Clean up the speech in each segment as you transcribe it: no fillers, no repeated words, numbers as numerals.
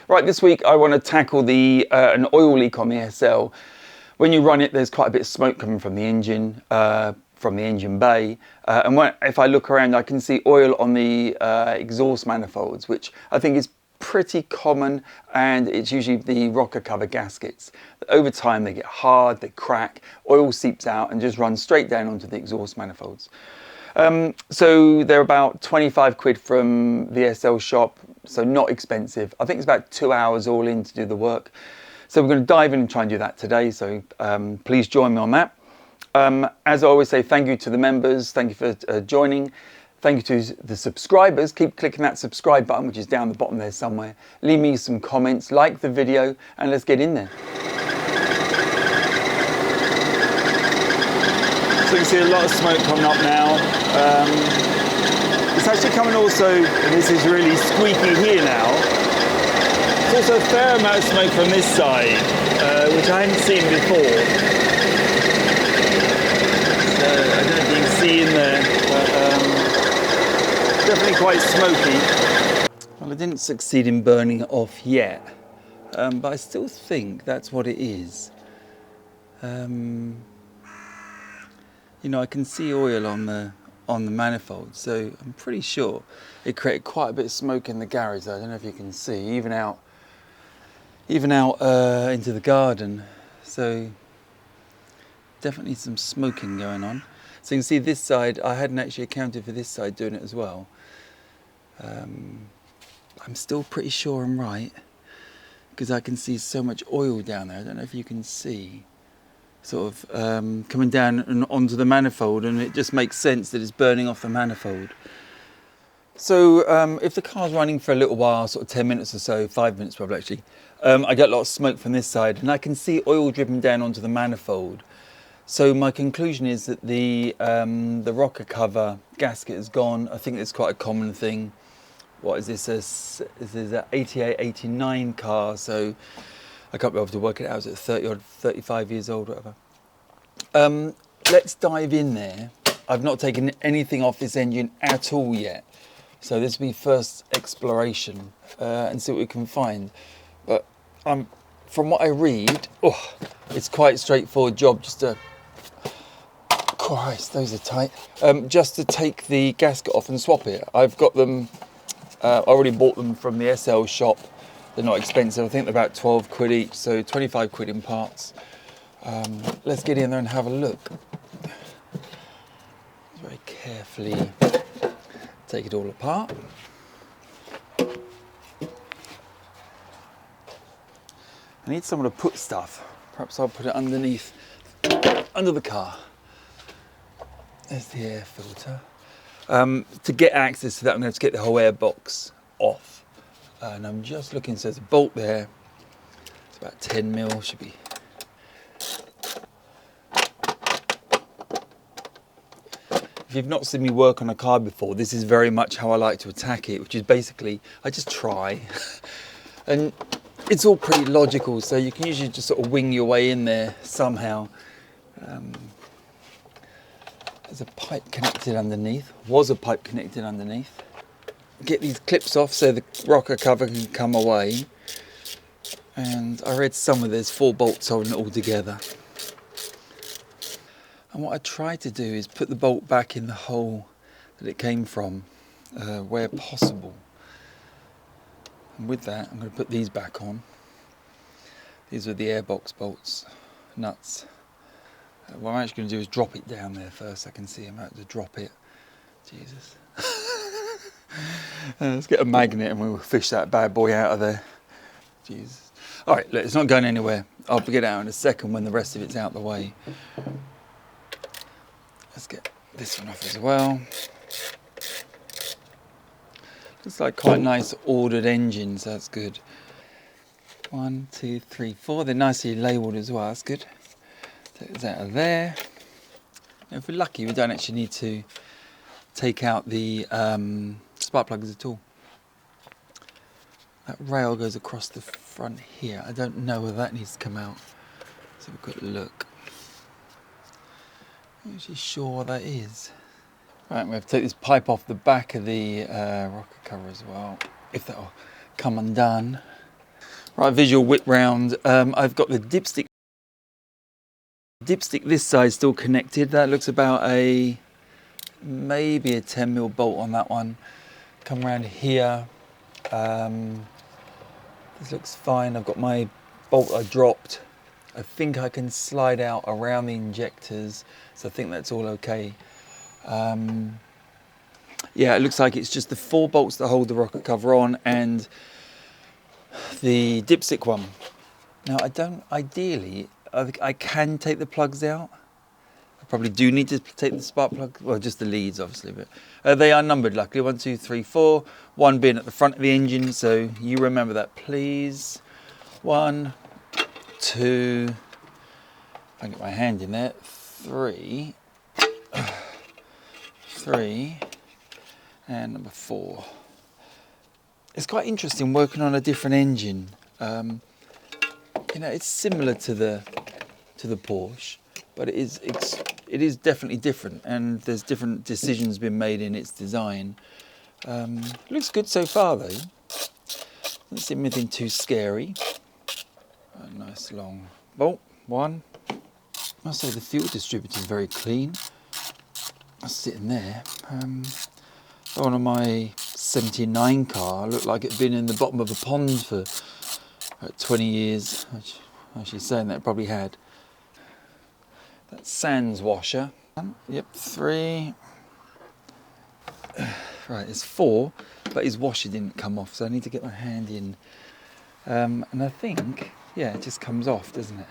Right, this week I want to tackle an oil leak on the SL. When you run it, there's quite a bit of smoke coming from the engine bay. If I look around, I can see oil on the exhaust manifolds, which I think is pretty common, and it's usually the rocker cover gaskets. Over time they get hard, they crack, oil seeps out and just runs straight down onto the exhaust manifolds. So they're about 25 quid from the SL shop, so not expensive. I think it's about 2 hours all in to do the work. So we're going to dive in and try and do that today, so please join me on that. As I always say, thank you to the members, thank you for joining. Thank you to the subscribers. Keep clicking that subscribe button, which is down the bottom there somewhere. Leave me some comments, like the video, and let's get in there. So you can see a lot of smoke coming up now. It's actually coming also, and this is really squeaky here now. There's also a fair amount of smoke from this side, which I hadn't seen before. So I don't know if you can see in there, but definitely quite smoky. Well, I didn't succeed in burning it off yet, but I still think that's what it is. You know, I can see oil on the manifold, so I'm pretty sure it created quite a bit of smoke in the garage. I don't know if you can see, even out into the garden. So definitely some smoking going on. So you can see this side, I hadn't actually accounted for this side doing it as well. I'm still pretty sure I'm right, because I can see so much oil down there. I don't know if you can see, sort of coming down and onto the manifold, and it just makes sense that it's burning off the manifold. So if the car's running for a little while, sort of 10 minutes or so, 5 minutes probably actually, I get a lot of smoke from this side, and I can see oil dripping down onto the manifold. So my conclusion is that the rocker cover gasket is gone. I think it's quite a common thing. What is this? This is an 88, 89 car, so I can't be able to work it out. Is it 30 or 35 years old, whatever. Let's dive in there. I've not taken anything off this engine at all yet, so this will be first exploration and see what we can find. But from what I read, it's quite a straightforward job. Just to, Christ, those are tight. Just to take the gasket off and swap it. I've got them. I already bought them from the SL shop. They're not expensive. I think they're about 12 quid each, so 25 quid in parts. Let's get in there and have a look. Very carefully take it all apart. I need someone to put stuff. Perhaps I'll put it underneath, under the car. There's the air filter. To get access to that, I'm going to get the whole air box off. And I'm just looking, so there's a bolt there. It's about 10 mil, should be. If you've not seen me work on a car before, this is very much how I like to attack it, which is basically, I just try. And it's all pretty logical, so you can usually just sort of wing your way in there somehow. There's a pipe connected underneath, was a pipe connected underneath. Get these clips off so the rocker cover can come away. And I read somewhere there's 4 bolts holding it all together. And what I try to do is put the bolt back in the hole that it came from, where possible. And with that, I'm going to put these back on. These are the airbox bolts, nuts. What I'm actually going to do is drop it down there first. I can see I'm about to drop it. Jesus. Let's get a magnet and we'll fish that bad boy out of there. Jesus. All right, look, it's not going anywhere. I'll get it out in a second when the rest of it's out the way. Let's get this one off as well. Looks like quite nice ordered engines, so that's good. 1, 2, 3, 4. They're nicely labelled as well, that's good. Take this out of there. Now, if we're lucky, we don't actually need to take out the spark plugs at all. That rail goes across the front here. I don't know whether that needs to come out. Let's have a quick look. I'm not actually sure what that is. Right, we have to take this pipe off the back of the rocker cover as well, if that'll come undone. Right, visual whip round. I've got the dipstick this side still connected. That looks about maybe a 10mm bolt on that one. Come around here. This looks fine. I've got my bolt I dropped. I think I can slide out around the injectors, so I think that's all okay. Yeah, it looks like it's just the 4 bolts that hold the rocker cover on and the dipstick one. Now ideally, I can take the plugs out. I probably do need to take the spark plug, well, just the leads obviously, but they are numbered luckily, 1, 2, 3, 4, 1 being at the front of the engine, so you remember that please. 1, 2, if I can get my hand in there, 3, 3, and number 4. It's quite interesting working on a different engine. You know, it's similar to the Porsche, but it is definitely different, and there's different decisions been made in its design. Looks good so far though. Doesn't seem anything too scary. A nice long bolt. 1. I must say the fuel distributor is very clean. That's sitting there. One of my 79 car looked like it'd been in the bottom of a pond for 20 years. Actually saying that it probably had. That's Sans washer. Yep, 3. Right, it's 4, but his washer didn't come off, so I need to get my hand in. And I think, yeah, it just comes off, doesn't it?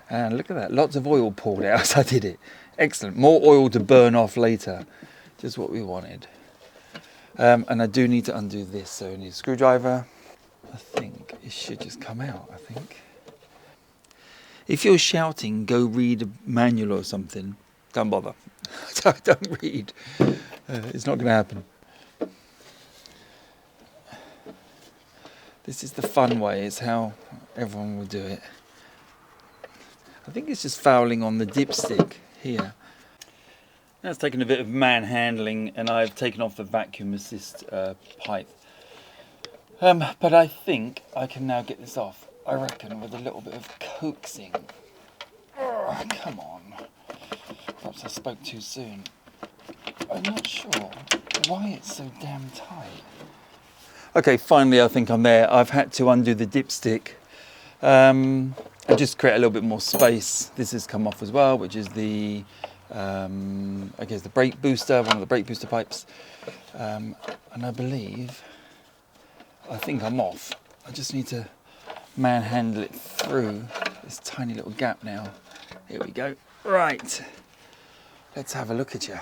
And look at that, lots of oil poured out as I did it. Excellent, more oil to burn off later. Just what we wanted. And I do need to undo this, so I need a screwdriver. I think it should just come out, I think. If you're shouting, go read a manual or something. Don't bother. Don't read. It's not going to happen. This is the fun way. It's how everyone will do it. I think it's just fouling on the dipstick here. Now it's taken a bit of manhandling, and I've taken off the vacuum assist pipe. But I think I can now get this off. I reckon with a little bit of coaxing. Oh, come on. Perhaps I spoke too soon. I'm not sure why it's so damn tight. Okay, finally I think I'm there. I've had to undo the dipstick and just create a little bit more space. This has come off as well, which is the, I guess the brake booster, one of the brake booster pipes. And I think I'm off. I just need to manhandle it through this tiny little gap now. Here we go. Right, let's have a look at you.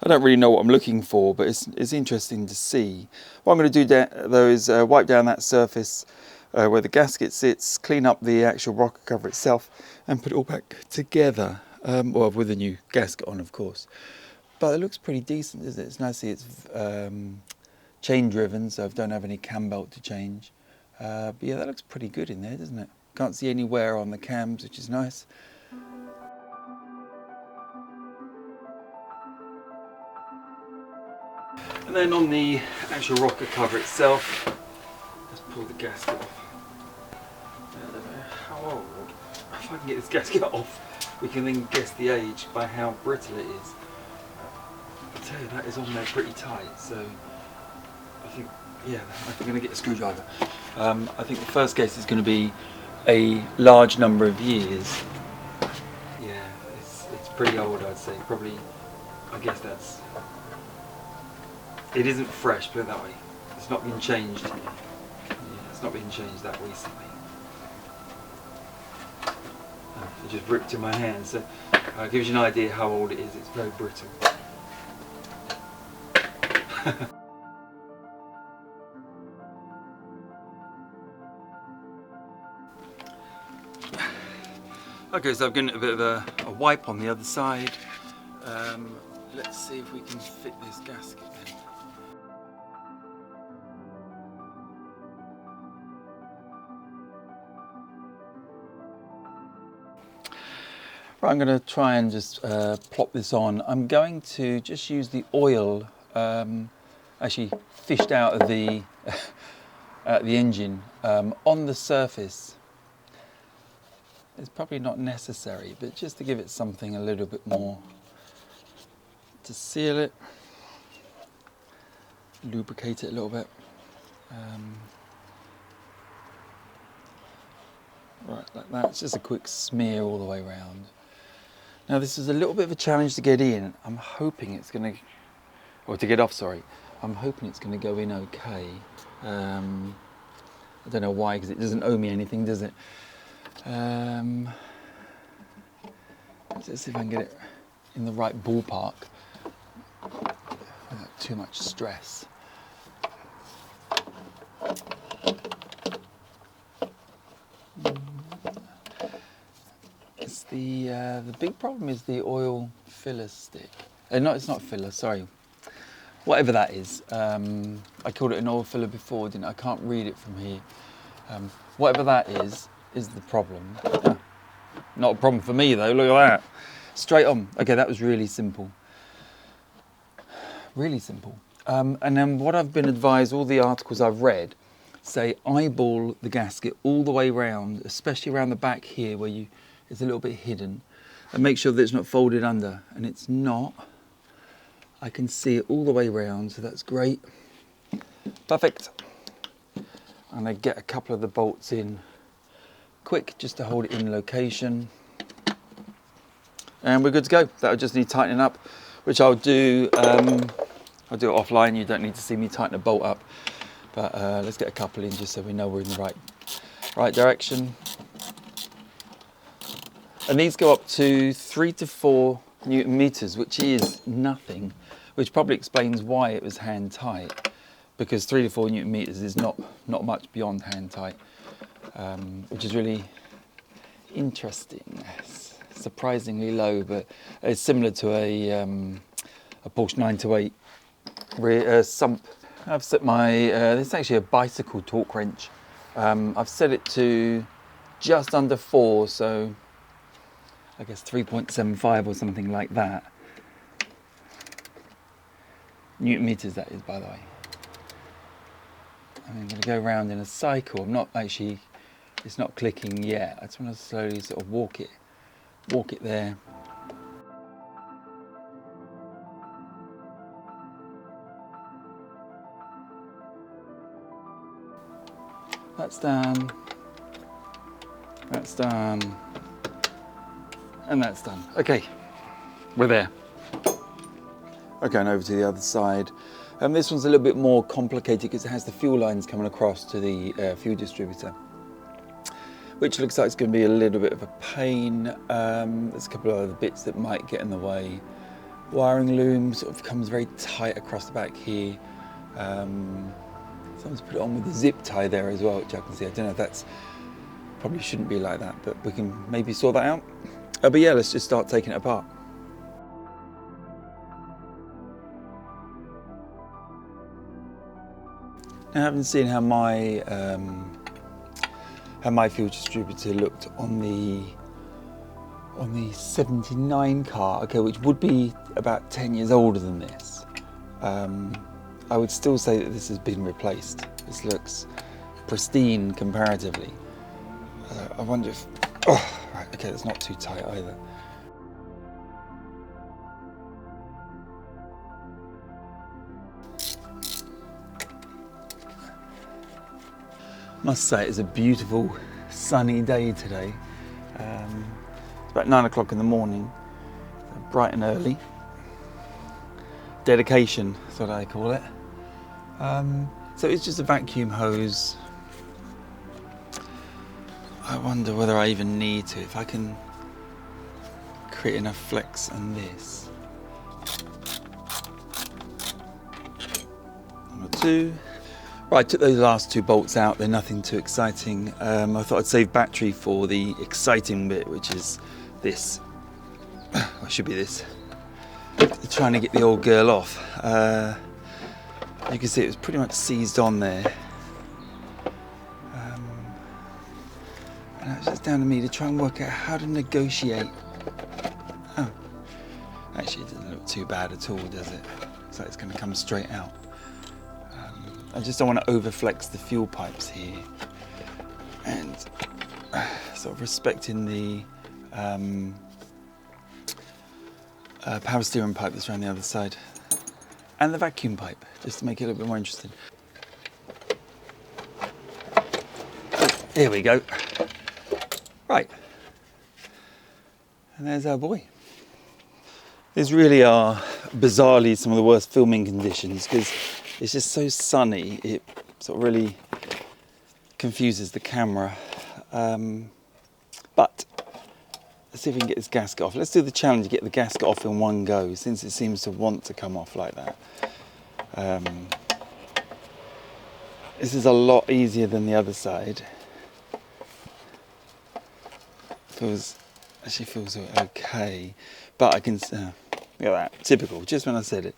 I don't really know what I'm looking for, but it's interesting to see. What I'm going to do though is wipe down that surface where the gasket sits, clean up the actual rocker cover itself, and put it all back together. Well, with a new gasket on, of course. But it looks pretty decent, isn't it? It's nice to see it's chain driven, so I don't have any cam belt to change. But yeah, that looks pretty good in there, doesn't it? Can't see any wear on the cams, which is nice. And then on the actual rocker cover itself, let's pull the gasket off. I don't know how old. If I can get this gasket off, we can then guess the age by how brittle it is. I tell you, that is on there pretty tight, so I think, yeah, I'm going to get a screwdriver. I think the first guess is going to be a large number of years. Yeah, it's pretty old, I'd say. Probably, I guess that's... It isn't fresh, put it that way. It's not been changed. Yeah, it's not been changed that recently. It just ripped in my hand, so it gives you an idea how old it is. It's very brittle. Okay, so I've given it a bit of a wipe on the other side. Let's see if we can fit this gasket in. Right, I'm going to try and just plop this on. I'm going to just use the oil actually fished out of the engine on the surface. It's probably not necessary, but just to give it something a little bit more to seal it, lubricate it a little bit. Right, like that. It's just a quick smear all the way around. Now this is a little bit of a challenge to get in. I'm hoping it's going to, or to get off, sorry. I'm hoping it's going to go in okay. I don't know why, because it doesn't owe me anything, does it? Let's see if I can get it in the right ballpark without too much stress. It's the big problem is the oil filler stick. No, it's not filler. Sorry, whatever that is. I called it an oil filler before, didn't I? I can't read it from here. Whatever that is the problem. Not a problem for me though. Look at that. Straight on. Okay, that was really simple. Really simple. And then what I've been advised, all the articles I've read, say eyeball the gasket all the way round, especially around the back here where it's a little bit hidden, and make sure that it's not folded under. And it's not. I can see it all the way round, so that's great. Perfect. And I get a couple of the bolts in quick just to hold it in location. And we're good to go. That'll just need tightening up, which I'll do it offline. You don't need to see me tighten a bolt up. But let's get a couple in just so we know we're in the right direction. And these go up to 3 to 4 Newton meters, which is nothing, which probably explains why it was hand tight, because 3 to 4 Newton meters is not much beyond hand tight, which is really interesting. It's surprisingly low, but it's similar to a Porsche 928 rear sump. I've set my, this is actually a bicycle torque wrench. I've set it to just under 4, so I guess 3.75 or something like that. Newton meters that is, by the way. I'm going to go around in a cycle. I'm not actually, it's not clicking yet. I just want to slowly sort of walk it there. That's done, and that's done. Okay, we're there. Okay, and over to the other side. This one's a little bit more complicated because it has the fuel lines coming across to the fuel distributor, which looks like it's going to be a little bit of a pain. There's a couple of other bits that might get in the way. Wiring loom sort of comes very tight across the back here. Someone's put it on with a zip tie there as well, which I can see. I don't know if that's, probably shouldn't be like that, but we can maybe sort that out. But yeah, let's just start taking it apart. Now, having seen how my fuel distributor looked on the 79 car, okay, which would be about 10 years older than this, I would still say that this has been replaced. This looks pristine comparatively. I wonder if, oh, right, okay, that's not too tight either. Must say it's a beautiful sunny day today. It's about 9 o'clock in the morning, bright and early. Dedication is what I call it. So it's just a vacuum hose. I wonder whether I even need to, if I can create enough flex on this. 1 or 2. Right, I took those last 2 bolts out. They're nothing too exciting. I thought I'd save battery for the exciting bit, which is this. Or should be this. Trying to get the old girl off. You can see it was pretty much seized on there. And it's just down to me to try and work out how to negotiate Actually, it doesn't look too bad at all, does it? Looks like it's going to come straight out. I just don't want to overflex the fuel pipes here, and sort of respecting the power steering pipe that's around the other side, and the vacuum pipe, just to make it a little bit more interesting. Here we go. Right, and there's our boy. These really are bizarrely some of the worst filming conditions because it's just so sunny, it sort of really confuses the camera. But let's see if we can get this gasket off. Let's do the challenge, get the gasket off in one go, since it seems to want to come off like that. This is a lot easier than the other side. Actually feels okay, but I can, look at that, typical, just when I said it.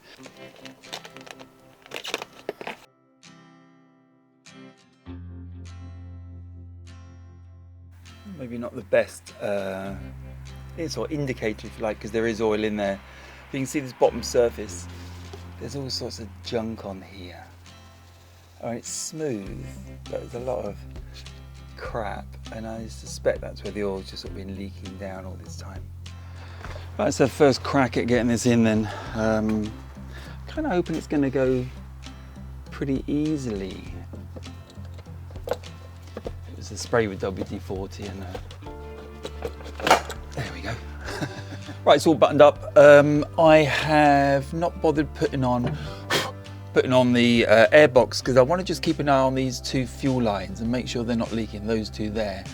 Maybe not the best sort of indicator, if you like, because there is oil in there. But you can see this bottom surface, there's all sorts of junk on here. Oh, it's smooth, but there's a lot of crap, and I suspect that's where the oil's just sort of been leaking down all this time. Right, it's our first crack at getting this in then. Kind of hoping it's going to go pretty easily. It was a spray with WD-40 and there we go. Right, it's all buttoned up. I have not bothered putting on the air box because I want to just keep an eye on these two fuel lines and make sure they're not leaking, those two there.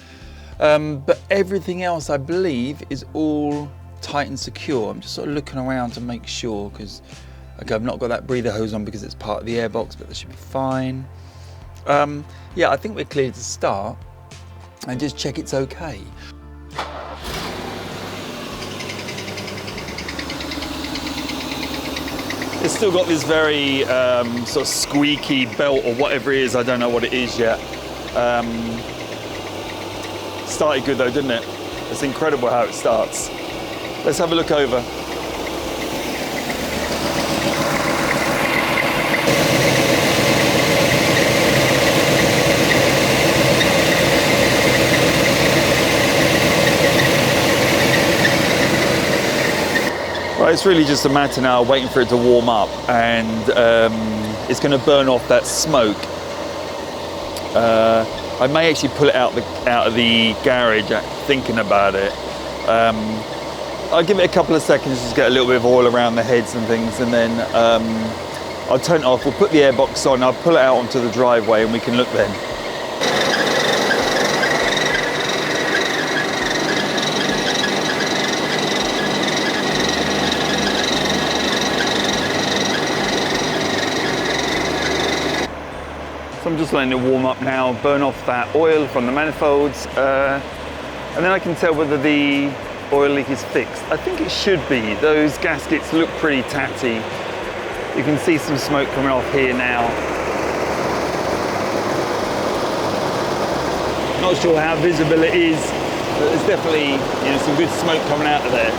But everything else, I believe, is all tight and secure. I'm just sort of looking around to make sure because I've not got that breather hose on because it's part of the air box, but that should be fine. Yeah, I think we're clear to start and just check it's okay. It's still got this very sort of squeaky belt or whatever it is. I don't know what it is yet. Started good though, didn't it? It's incredible how it starts. Let's have a look over. Right, it's really just a matter now waiting for it to warm up, and it's going to burn off that smoke. I may actually pull it out of the garage thinking about it. I'll give it a couple of seconds just to get a little bit of oil around the heads and things, and then I'll turn it off. We'll put the airbox on, I'll pull it out onto the driveway and we can look then. So I'm just letting it warm up now, burn off that oil from the manifolds, and then I can tell whether the oil leak is fixed. I think it should be. Those gaskets look pretty tatty. You can see some smoke coming off here now. Not sure how visible it is, but there's definitely, you know, some good smoke coming out of there.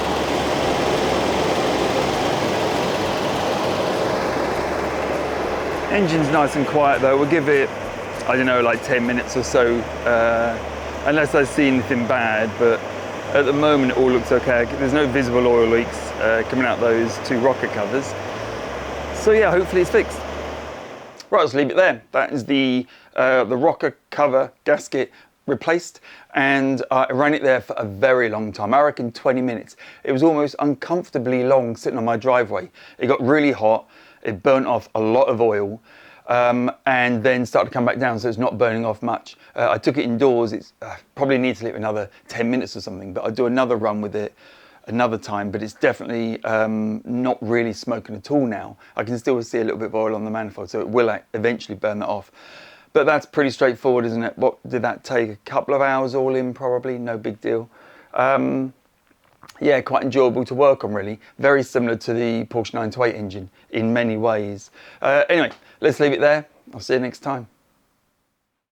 Engine's nice and quiet though. We'll give it, I don't know, like 10 minutes or so, unless I see anything bad, but at the moment it all looks okay. There's no visible oil leaks coming out those two rocker covers. So yeah, hopefully it's fixed. Right, let's leave it there. That is the rocker cover gasket replaced, and I ran it there for a very long time. I reckon 20 minutes. It was almost uncomfortably long sitting on my driveway. It got really hot. It burnt off a lot of oil, and then started to come back down, so it's not burning off much. I took it indoors. It's probably need to leave it another 10 minutes or something, but I'll do another run with it another time. But it's definitely not really smoking at all now. I can still see a little bit of oil on the manifold, so it will eventually burn that off. But that's pretty straightforward, isn't it? What did that take? A couple of hours all in, probably, no big deal. Yeah, quite enjoyable to work on, really. Very similar to the Porsche 928 engine in many ways. Anyway, let's leave it there. I'll see you next time.